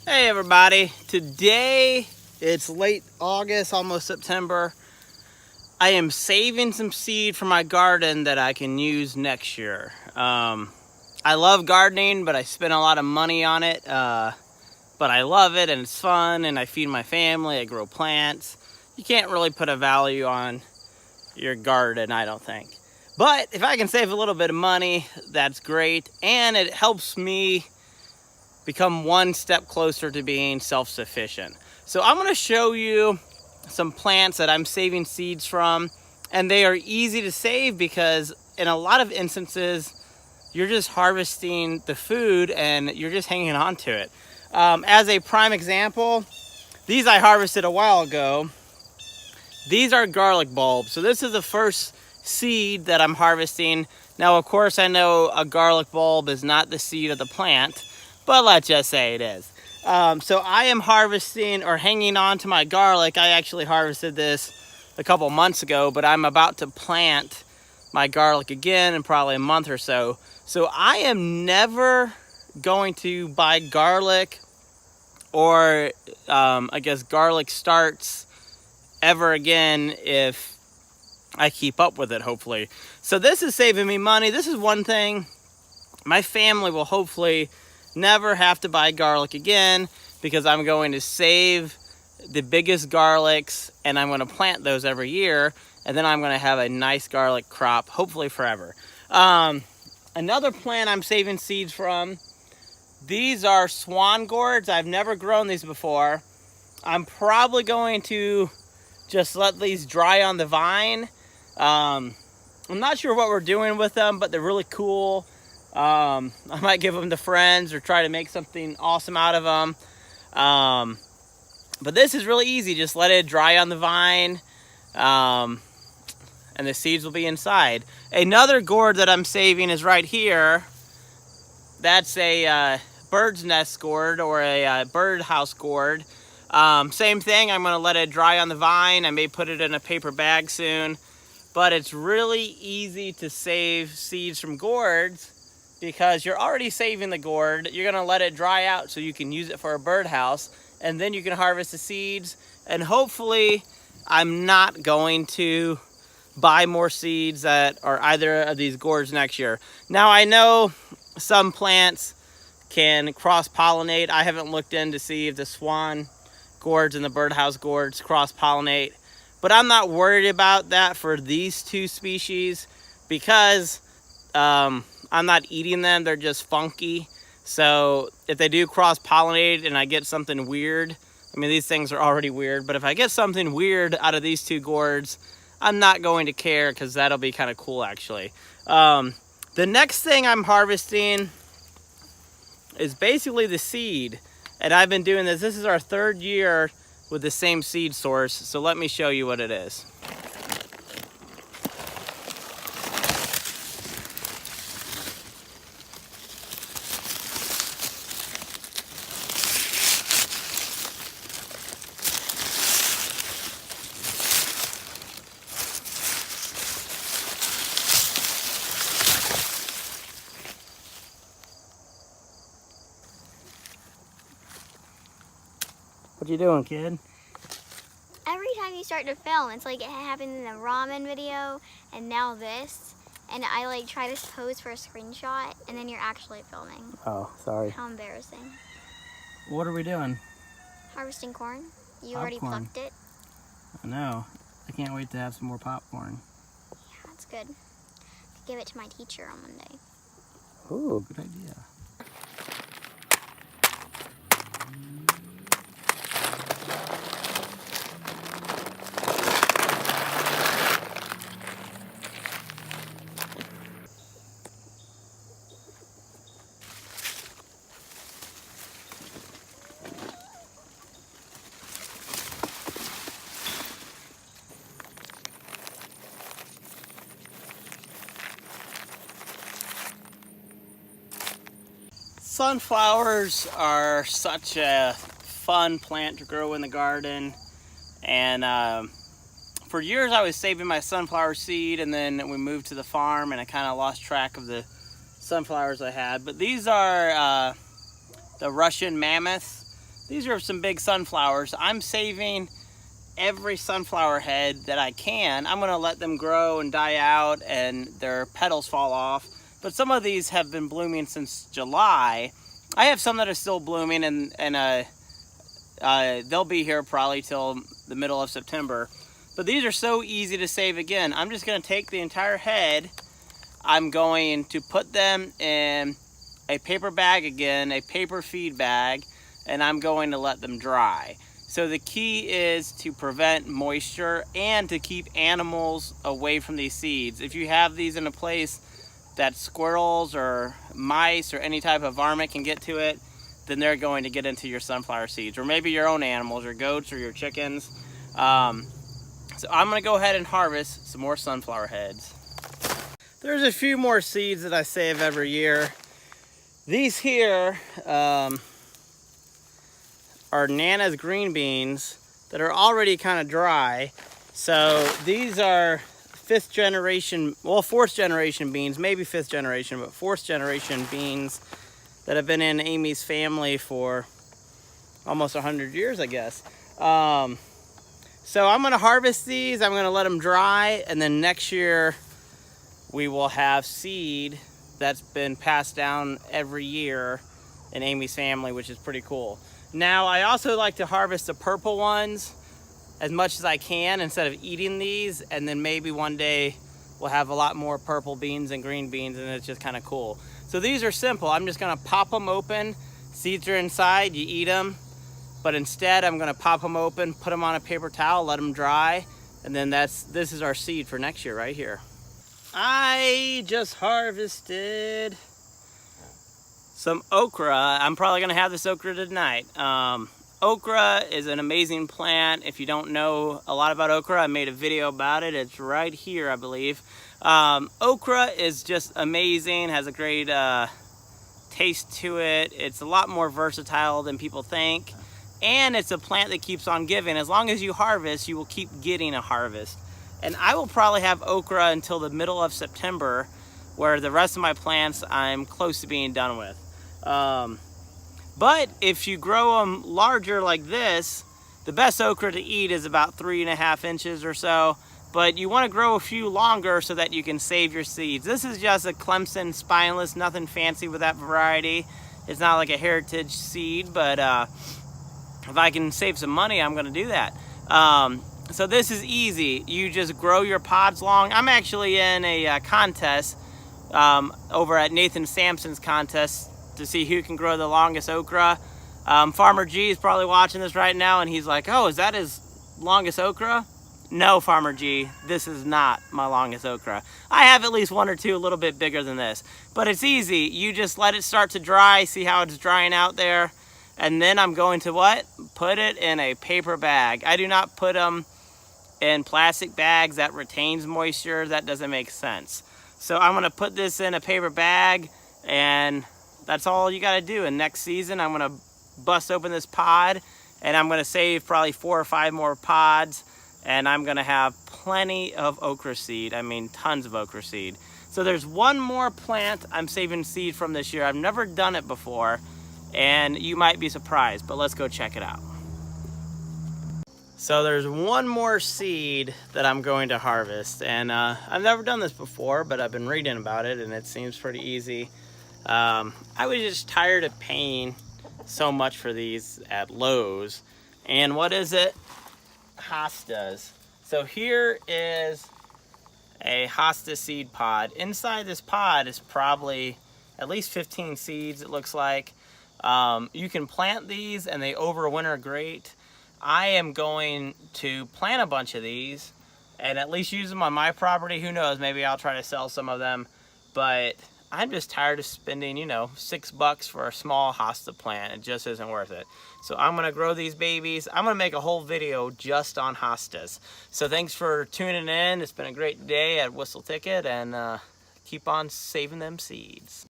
Hey everybody, today it's late August, almost September. I am saving some seed for my garden that I can use next year. I love gardening, but I spend a lot of money on it. But I love it and it's fun and I feed my family, I grow plants. You can't really put a value on your garden, I don't think. But if I can save a little bit of money, that's great. And it helps me become one step closer to being self-sufficient. So I'm going to show you some plants that I'm saving seeds from, and they are easy to save because in a lot of instances you're just harvesting the food and you're just hanging on to it. As a prime example, these I harvested a while ago. These are garlic bulbs. So this is the first seed that I'm harvesting. Now of course I know a garlic bulb is not the seed of the plant, but let's just say it is. So I am harvesting or hanging on to my garlic. I actually harvested this a couple months ago, but I'm about to plant my garlic again in probably a month or so. So I am never going to buy garlic or I guess garlic starts ever again if I keep up with it, hopefully. So this is saving me money. This is one thing. My family will hopefully never have to buy garlic again because I'm going to save the biggest garlics and I'm going to plant those every year, and then I'm going to have a nice garlic crop, hopefully forever. Another plant I'm saving seeds from, these are swan gourds. I've never grown these before. I'm probably going to just let these dry on the vine. I'm not sure what we're doing with them, but they're really cool. I might give them to friends or try to make something awesome out of them. But this is really easy. Just let it dry on the vine, and the seeds will be inside. Another gourd that I'm saving is right here. That's a bird's nest gourd or a birdhouse gourd. Same thing, I'm going to let it dry on the vine. I may put it in a paper bag soon. But it's really easy to save seeds from gourds because you're already saving the gourd. You're going to let it dry out so you can use it for a birdhouse, and then you can harvest the seeds. And hopefully I'm not going to buy more seeds that are either of these gourds next year. Now I know some plants can cross-pollinate. I haven't looked in to see if the swan gourds and the birdhouse gourds cross-pollinate, but I'm not worried about that for these two species because I'm not eating them. They're just funky. So if they do cross-pollinate and I get something weird, I mean, these things are already weird, but if I get something weird out of these two gourds, I'm not going to care because that'll be kind of cool, actually. The next thing I'm harvesting is basically the seed, and I've been doing this. This is our third year with the same seed source, so let me show you what it is. What you doing, kid? Every time you start to film, it's like it happened in the ramen video and now this. And I like try to pose for a screenshot and then you're actually filming. Oh, sorry. How embarrassing. What are we doing? Harvesting corn. You already Popcorn. plucked it. I know. I can't wait to have some more popcorn. Yeah, that's good. Give it to my teacher on Monday. Ooh, good idea. Sunflowers are such a fun plant to grow in the garden, and for years I was saving my sunflower seed, and then we moved to the farm and I kind of lost track of the sunflowers I had. But these are the Russian mammoth. these are some big sunflowers. I'm saving every sunflower head that I can. I'm gonna let them grow and die out and their petals fall off. But some of these have been blooming since July. I have some that are still blooming, and they'll be here probably till the middle of September. But these are so easy to save again. I'm just gonna take the entire head. I'm going to put them in a paper bag again, a paper feed bag, and I'm going to let them dry. So the key is to prevent moisture and to keep animals away from these seeds. If you have these in a place that squirrels or mice or any type of varmint can get to it, then they're going to get into your sunflower seeds, or maybe your own animals, your goats or your chickens. So I'm gonna go ahead and harvest some more sunflower heads. There's a few more seeds that I save every year. These here are Nana's green beans that are already kind of dry. So these are fourth generation beans, maybe fifth generation, but fourth generation beans that have been in Amy's family for almost 100 years, I guess. So I'm gonna harvest these, I'm gonna let them dry, and then next year we will have seed that's been passed down every year in Amy's family, which is pretty cool. Now, I also like to harvest the purple ones as much as I can instead of eating these, and then maybe one day we'll have a lot more purple beans and green beans, and it's just kind of cool. So these are simple. I'm just gonna pop them open. Seeds are inside, you eat them, but instead I'm gonna pop them open, put them on a paper towel, let them dry, and then this is our seed for next year right here. I just harvested some okra. I'm probably gonna have this okra tonight. Okra is an amazing plant. If you don't know a lot about okra, I made a video about it. It's right here, I believe. Okra is just amazing, has a great taste to it. It's a lot more versatile than people think. And it's a plant that keeps on giving. As long as you harvest, you will keep getting a harvest. And I will probably have okra until the middle of September, where the rest of my plants I'm close to being done with. But if you grow them larger like this, the best okra to eat is about 3.5 inches or so. But you want to grow a few longer so that you can save your seeds. This is just a Clemson spineless, nothing fancy with that variety. It's not like a heritage seed, but if I can save some money, I'm going to do that. So this is easy. You just grow your pods long. I'm actually in a contest over at Nathan Sampson's contest to see who can grow the longest okra. Farmer G is probably watching this right now, and he's like, oh, is that his longest okra? No, Farmer G, this is not my longest okra. I have at least one or two a little bit bigger than this, but it's easy. You just let it start to dry, see how it's drying out there, and then I'm going to what? Put it in a paper bag. I do not put them in plastic bags. That retains moisture. That doesn't make sense. So I'm gonna put this in a paper bag, and that's all you gotta do. And next season, I'm gonna bust open this pod, and I'm gonna save probably 4 or 5 more pods, and I'm gonna have plenty of okra seed. I mean, tons of okra seed. So there's one more plant I'm saving seed from this year. I've never done it before, and you might be surprised, but let's go check it out. So there's one more seed that I'm going to harvest, and I've never done this before, but I've been reading about it and it seems pretty easy. I was just tired of paying so much for these at Lowe's. And what is it? Hostas. So here is a Hosta seed pod. Inside this pod is probably at least 15 seeds, it looks like. You can plant these and they overwinter great. I am going to plant a bunch of these and at least use them on my property. Who knows, maybe I'll try to sell some of them, but I'm just tired of spending, you know, $6 for a small hosta plant. It just isn't worth it. So I'm gonna grow these babies. I'm gonna make a whole video just on hostas. So thanks for tuning in. It's been a great day at Thicket, and keep on saving them seeds.